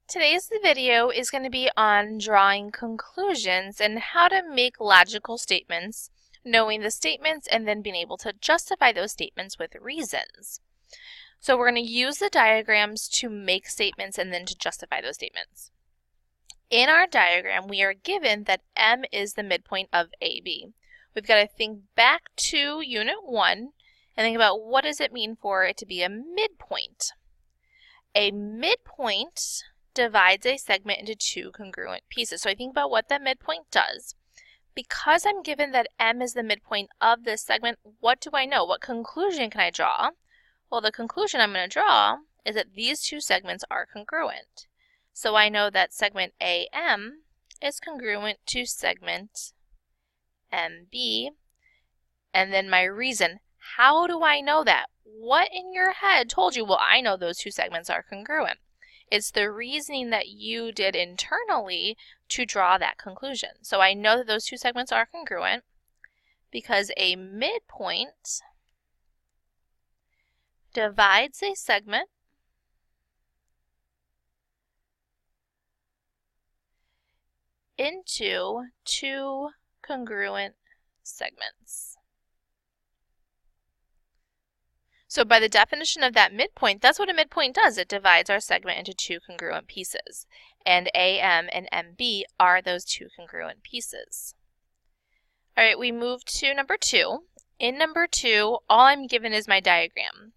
Today's video is going to be on drawing conclusions and how to make logical statements, knowing the statements and then being able to justify those statements with reasons. So we're going to use the diagrams to make statements and then to justify those statements. In our diagram, we are given that M is the midpoint of AB. We've got to think back to Unit 1 and think about what does it mean for it to be a midpoint. A midpoint divides a segment into two congruent pieces. So I think about what that midpoint does. Because I'm given that M is the midpoint of this segment, what do I know? What conclusion can I draw? Well, the conclusion I'm going to draw is that these two segments are congruent. So I know that segment AM is congruent to segment MB. And then my reason, how do I know that? What in your head told you, well, I know those two segments are congruent? It's the reasoning that you did internally to draw that conclusion. So I know that those two segments are congruent because a midpoint divides a segment into two congruent segments. So by the definition of that midpoint, that's what a midpoint does. It divides our segment into two congruent pieces. And AM and MB are those two congruent pieces. All right, we move to number 2. In number 2, all I'm given is my diagram.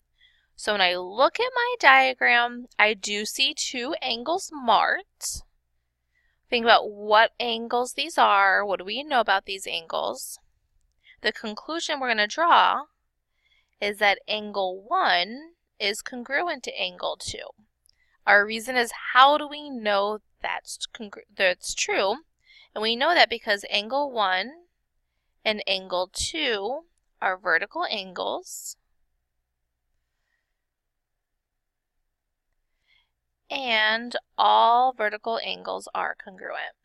So when I look at my diagram, I do see two angles marked. Think about what angles these are. What do we know about these angles? The conclusion we're going to draw is that angle 1 is congruent to angle 2. Our reason is, how do we know that's true? And we know that because angle 1 and angle 2 are vertical angles, and all vertical angles are congruent.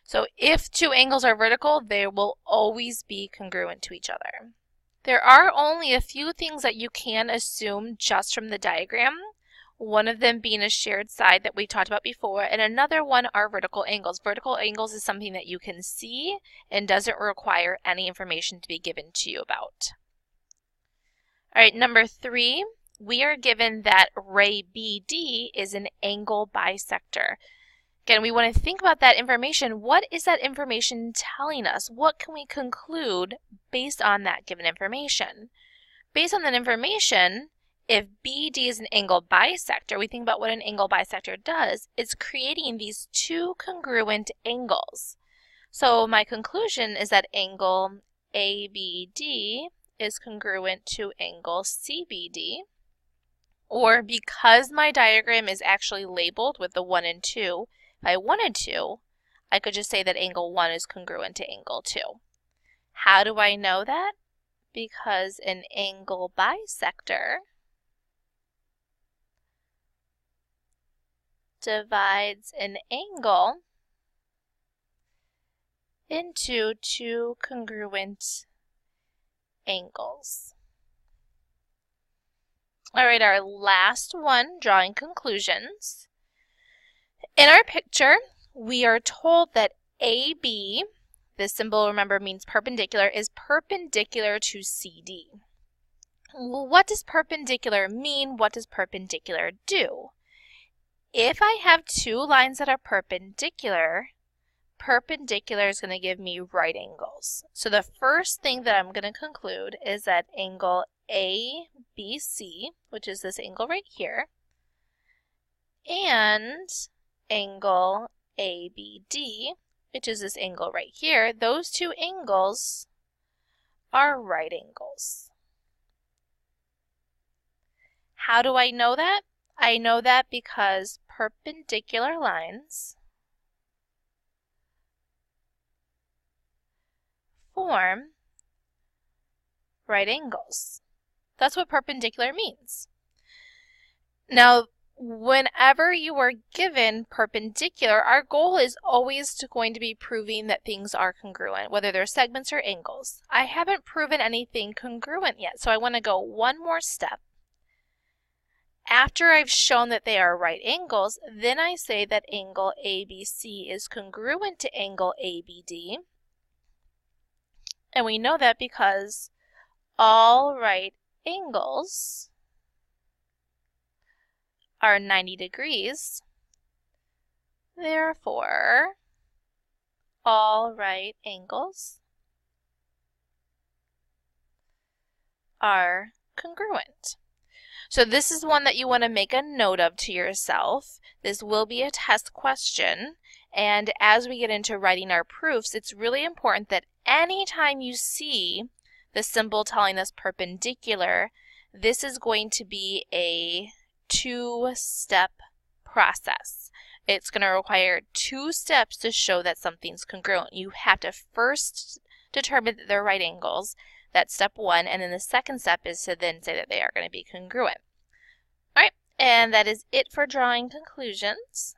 So if two angles are vertical, they will always be congruent to each other. There are only a few things that you can assume just from the diagram, one of them being a shared side that we talked about before, and another one are vertical angles. Vertical angles is something that you can see and doesn't require any information to be given to you about. All right, number 3, we are given that ray BD is an angle bisector. Again, we want to think about that information. What is that information telling us? What can we conclude based on that given information? Based on that information, if BD is an angle bisector, we think about what an angle bisector does. It's creating these two congruent angles. So my conclusion is that angle ABD is congruent to angle CBD. Or because my diagram is actually labeled with the 1 and 2, if I wanted to, I could just say that angle 1 is congruent to angle 2. How do I know that? Because an angle bisector divides an angle into two congruent angles. All right, our last one, drawing conclusions. In our picture, we are told that AB, this symbol, remember, means perpendicular, is perpendicular to CD. Well, what does perpendicular mean? What does perpendicular do? If I have two lines that are perpendicular, perpendicular is going to give me right angles. So the first thing that I'm going to conclude is that angle ABC, which is this angle right here, and angle ABD, which is this angle right here, those two angles are right angles. How do I know that? I know that because perpendicular lines form right angles. That's what perpendicular means. Now, whenever you are given perpendicular, our goal is always going to be proving that things are congruent, whether they're segments or angles. I haven't proven anything congruent yet, so I want to go one more step. after I've shown that they are right angles, then I say that angle ABC is congruent to angle ABD. And we know that because all right angles are 90 degrees. Therefore, all right angles are congruent. So this is one that you want to make a note of to yourself. This will be a test question, and as we get into writing our proofs, it's really important that anytime you see the symbol telling us perpendicular, this is going to be a two-step process. It's going to require 2 steps to show that something's congruent. You have to first determine that they're right angles. That's step 1, and then the second step is to then say that they are going to be congruent. All right, and that is it for drawing conclusions.